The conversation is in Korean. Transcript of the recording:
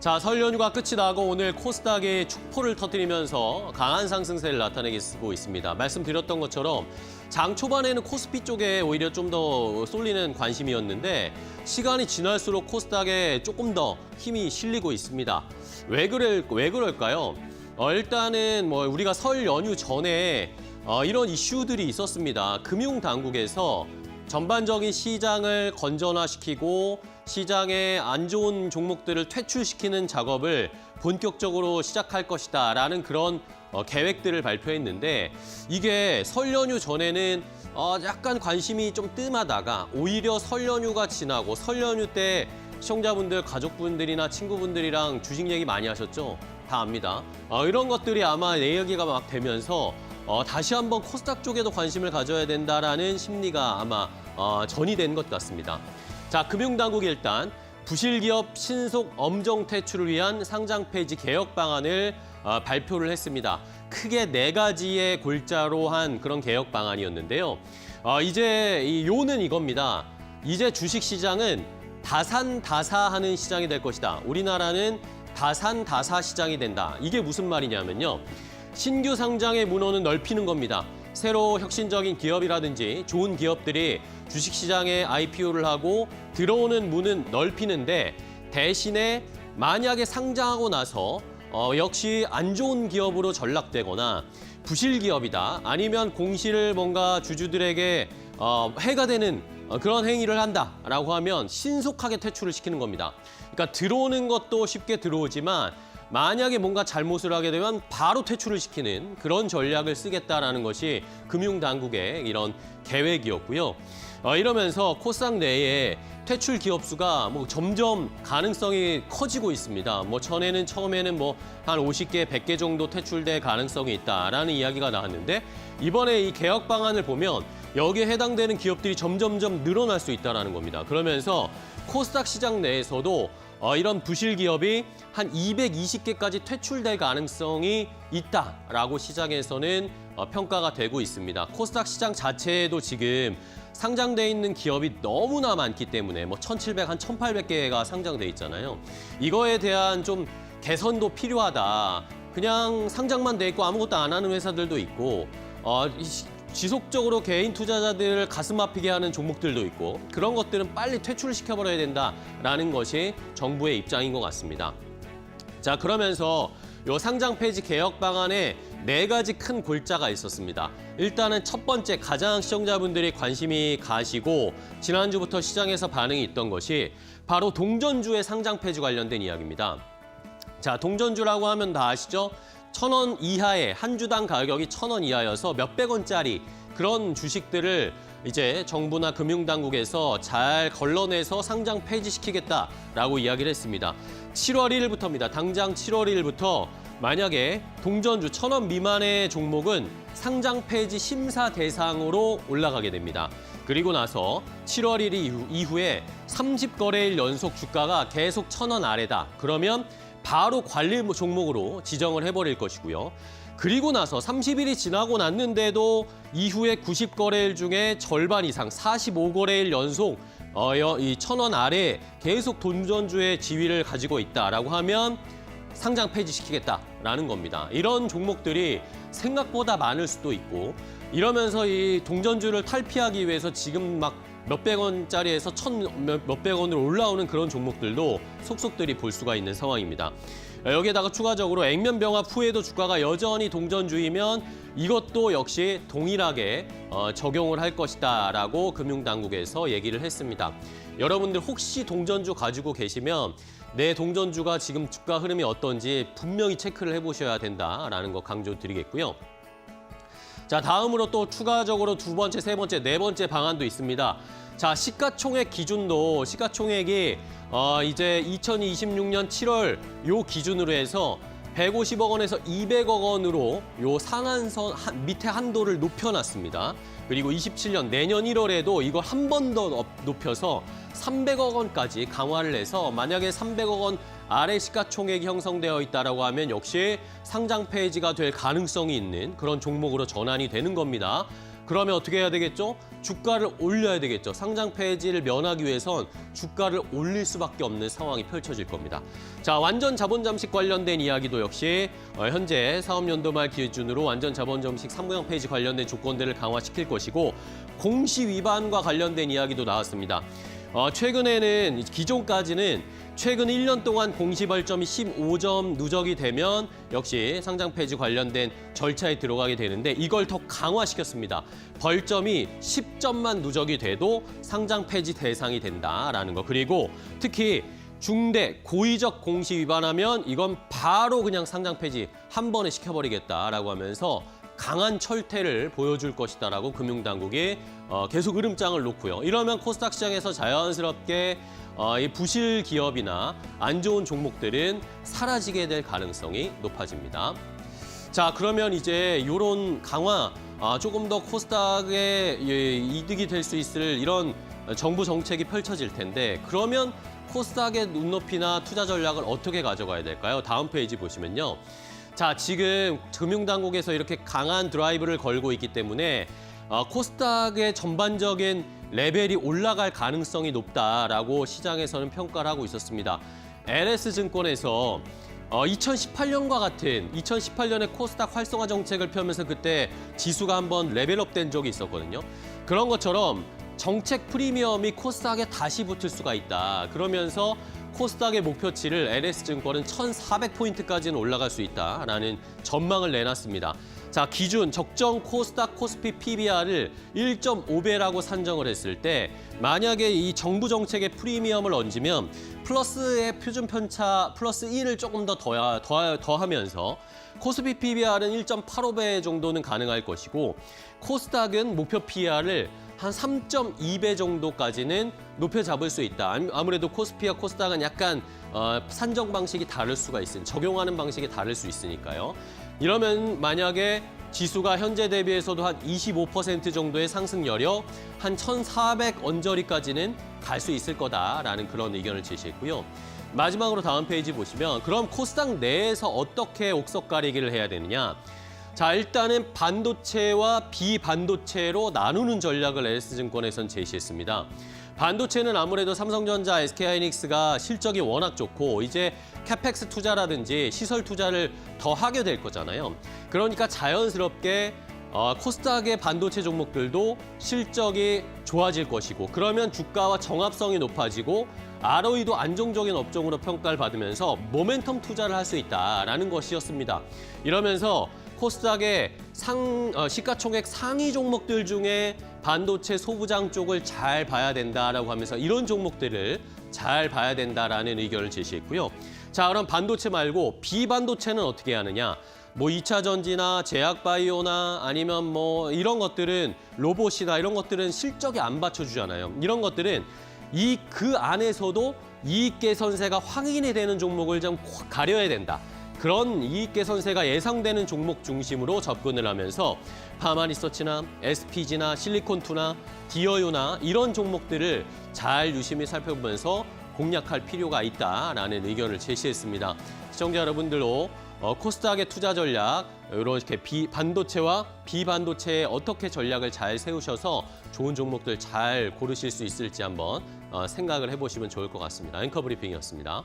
자, 설 연휴가 끝이 나고 오늘 코스닥이 축포를 터뜨리면서 강한 상승세를 나타내고 있습니다. 말씀드렸던 것처럼 장 초반에는 코스피 쪽에 오히려 좀 더 쏠리는 관심이었는데 시간이 지날수록 코스닥에 조금 더 힘이 실리고 있습니다. 왜 그럴까요? 일단은 우리가 설 연휴 전에 이런 이슈들이 있었습니다. 금융당국에서 전반적인 시장을 건전화시키고 시장에 안 좋은 종목들을 퇴출시키는 작업을 본격적으로 시작할 것이다라는 그런 계획들을 발표했는데 이게 설 연휴 전에는 약간 관심이 좀 뜸하다가 오히려 설 연휴가 지나고 설 연휴 때 시청자분들, 가족분들이나 친구분들이랑 주식 얘기 많이 하셨죠? 다 압니다. 이런 것들이 아마 내 얘기가 막 되면서 다시 한번 코스닥 쪽에도 관심을 가져야 된다라는 심리가 아마 전이 된 것 같습니다. 자, 금융당국이 일단 부실기업 신속 엄정 퇴출을 위한 상장 폐지 개혁 방안을 발표를 했습니다. 크게 4가지의 골자로 한 그런 개혁 방안이었는데요. 이제 이 요는 이겁니다. 이제 주식시장은 다산다사하는 시장이 될 것이다. 우리나라는 다산다사 시장이 된다. 이게 무슨 말이냐면요. 신규 상장의 문호는 넓히는 겁니다. 새로 혁신적인 기업이라든지 좋은 기업들이 주식시장에 IPO를 하고 들어오는 문은 넓히는데 대신에 만약에 상장하고 나서 역시 안 좋은 기업으로 전락되거나 부실 기업이다. 아니면 공시를 뭔가 주주들에게 해가 되는 그런 행위를 한다라고 하면 신속하게 퇴출을 시키는 겁니다. 그러니까 들어오는 것도 쉽게 들어오지만 만약에 뭔가 잘못을 하게 되면 바로 퇴출을 시키는 그런 전략을 쓰겠다라는 것이 금융당국의 이런 계획이었고요. 이러면서 코스닥 내에 퇴출 기업 수가 점점 가능성이 커지고 있습니다. 처음에는 한 50개, 100개 정도 퇴출될 가능성이 있다라는 이야기가 나왔는데 이번에 이 개혁 방안을 보면 여기에 해당되는 기업들이 점점점 늘어날 수 있다는 겁니다. 그러면서 코스닥 시장 내에서도 이런 부실 기업이 한 220개까지 퇴출될 가능성이 있다라고 시장에서는 평가가 되고 있습니다. 코스닥 시장 자체에도 지금 상장돼 있는 기업이 너무나 많기 때문에 1,700, 한 1,800개가 상장돼 있잖아요. 이거에 대한 좀 개선도 필요하다. 그냥 상장만 돼 있고 아무것도 안 하는 회사들도 있고 지속적으로 개인 투자자들을 가슴 아프게 하는 종목들도 있고 그런 것들은 빨리 퇴출을 시켜버려야 된다라는 것이 정부의 입장인 것 같습니다. 자, 그러면서 요 상장 폐지 개혁 방안에 4가지 큰 골자가 있었습니다. 일단은 첫 번째 가장 시청자분들이 관심이 가시고 지난주부터 시장에서 반응이 있던 것이 바로 동전주의 상장 폐지 관련된 이야기입니다. 자, 동전주라고 하면 다 아시죠? 1,000원 이하의 한 주당 가격이 1,000원 이하여서 몇백 원짜리 그런 주식들을 이제 정부나 금융당국에서 잘 걸러내서 상장 폐지시키겠다라고 이야기를 했습니다. 7월 1일부터입니다. 당장 7월 1일부터 만약에 동전주 1,000원 미만의 종목은 상장 폐지 심사 대상으로 올라가게 됩니다. 그리고 나서 7월 1일 이후에 30거래일 연속 주가가 계속 1,000원 아래다. 그러면 바로 관리 종목으로 지정을 해버릴 것이고요. 그리고 나서 30일이 지나고 났는데도 이후에 90거래일 중에 절반 이상 45거래일 연속 이 1,000원 아래 계속 동전주의 지위를 가지고 있다라고 하면 상장 폐지시키겠다라는 겁니다. 이런 종목들이 생각보다 많을 수도 있고 이러면서 이 동전주를 탈피하기 위해서 지금 막 몇백 원짜리에서 몇백 원으로 올라오는 그런 종목들도 속속들이 볼 수가 있는 상황입니다. 여기에다가 추가적으로 액면병합 후에도 주가가 여전히 동전주이면 이것도 역시 동일하게 적용을 할 것이다라고 금융당국에서 얘기를 했습니다. 여러분들 혹시 동전주 가지고 계시면 내 동전주가 지금 주가 흐름이 어떤지 분명히 체크를 해보셔야 된다라는 거 강조드리겠고요. 자, 다음으로 또 추가적으로 2번째, 3번째, 4번째 방안도 있습니다. 자, 시가총액 기준도 시가총액이 이제 2026년 7월 요 기준으로 해서 150억 원에서 200억 원으로 요 상한선 밑에 한도를 높여놨습니다. 그리고 27년 내년 1월에도 이걸 한 번 더 높여서 300억 원까지 강화를 해서 만약에 300억 원 아래 시가총액이 형성되어 있다라고 하면 역시 상장 폐지가 될 가능성이 있는 그런 종목으로 전환이 되는 겁니다. 그러면 어떻게 해야 되겠죠? 주가를 올려야 되겠죠. 상장 폐지를 면하기 위해선 주가를 올릴 수밖에 없는 상황이 펼쳐질 겁니다. 자, 완전 자본 잠식 관련된 이야기도 역시 현재 사업연도 말 기준으로 완전 자본 잠식 3부양 폐지 관련된 조건들을 강화시킬 것이고 공시 위반과 관련된 이야기도 나왔습니다. 최근에는 기존까지는 최근 1년 동안 공시 벌점이 15점 누적이 되면 역시 상장 폐지 관련된 절차에 들어가게 되는데 이걸 더 강화시켰습니다. 벌점이 10점만 누적이 돼도 상장 폐지 대상이 된다라는 거. 그리고 특히 중대, 고의적 공시 위반하면 이건 바로 그냥 상장 폐지 한 번에 시켜버리겠다라고 하면서 강한 철퇴를 보여줄 것이다라고 금융당국이 계속 으름장을 놓고요. 이러면 코스닥 시장에서 자연스럽게 이 부실 기업이나 안 좋은 종목들은 사라지게 될 가능성이 높아집니다. 자, 그러면 이제 이런 강화, 조금 더 코스닥에 이득이 될 수 있을 이런 정부 정책이 펼쳐질 텐데 그러면 코스닥의 눈높이나 투자 전략을 어떻게 가져가야 될까요? 다음 페이지 보시면요. 자, 지금 금융당국에서 이렇게 강한 드라이브를 걸고 있기 때문에 코스닥의 전반적인 레벨이 올라갈 가능성이 높다라고 시장에서는 평가를 하고 있었습니다. LS증권에서 2018년과 같은 2018년에 코스닥 활성화 정책을 펴면서 그때 지수가 한번 레벨업된 적이 있었거든요. 그런 것처럼 정책 프리미엄이 코스닥에 다시 붙을 수가 있다. 그러면서 코스닥의 목표치를 LS증권은 1,400포인트까지는 올라갈 수 있다라는 전망을 내놨습니다. 자, 기준 적정 코스닥 코스피 PBR을 1.5배라고 산정을 했을 때 만약에 이 정부 정책의 프리미엄을 얹으면 플러스의 표준 편차 플러스 1을 조금 더 더하면서 코스피 PBR은 1.85배 정도는 가능할 것이고 코스닥은 목표 PR을 한 3.2배 정도까지는 높여 잡을 수 있다. 아무래도 코스피와 코스닥은 약간 산정 방식이 다를 수가 적용하는 방식이 다를 수 있으니까요. 이러면 만약에 지수가 현재 대비해서도 한 25% 정도의 상승 여력, 한 1,400 언저리까지는 갈 수 있을 거다라는 그런 의견을 제시했고요. 마지막으로 다음 페이지 보시면 그럼 코스닥 내에서 어떻게 옥석 가리기를 해야 되느냐. 자, 일단은 반도체와 비반도체로 나누는 전략을 LS증권에선 제시했습니다. 반도체는 아무래도 삼성전자, SK하이닉스가 실적이 워낙 좋고 이제 캐펙스 투자라든지 시설 투자를 더 하게 될 거잖아요. 그러니까 자연스럽게 코스닥의 반도체 종목들도 실적이 좋아질 것이고 그러면 주가와 정합성이 높아지고 ROE도 안정적인 업종으로 평가를 받으면서 모멘텀 투자를 할 수 있다라는 것이었습니다. 이러면서 코스닥의 시가총액 상위 종목들 중에 반도체 소부장 쪽을 잘 봐야 된다라고 하면서 이런 종목들을 잘 봐야 된다라는 의견을 제시했고요. 자, 그럼 반도체 말고 비반도체는 어떻게 하느냐? 뭐 2차 전지나 제약바이오나 아니면 뭐 이런 것들은 로봇이나 이런 것들은 실적이 안 받쳐주잖아요. 이런 것들은 그 안에서도 이익 개선세가 확인이 되는 종목을 좀 가려야 된다. 그런 이익 개선세가 예상되는 종목 중심으로 접근을 하면서 파마리서치나 SPG나 실리콘투나 디어유나 이런 종목들을 잘 유심히 살펴보면서 공략할 필요가 있다라는 의견을 제시했습니다. 시청자 여러분들도 코스닥의 투자 전략, 이렇게 반도체와 비반도체에 어떻게 전략을 잘 세우셔서 좋은 종목들 잘 고르실 수 있을지 한번 생각을 해보시면 좋을 것 같습니다. 앵커 브리핑이었습니다.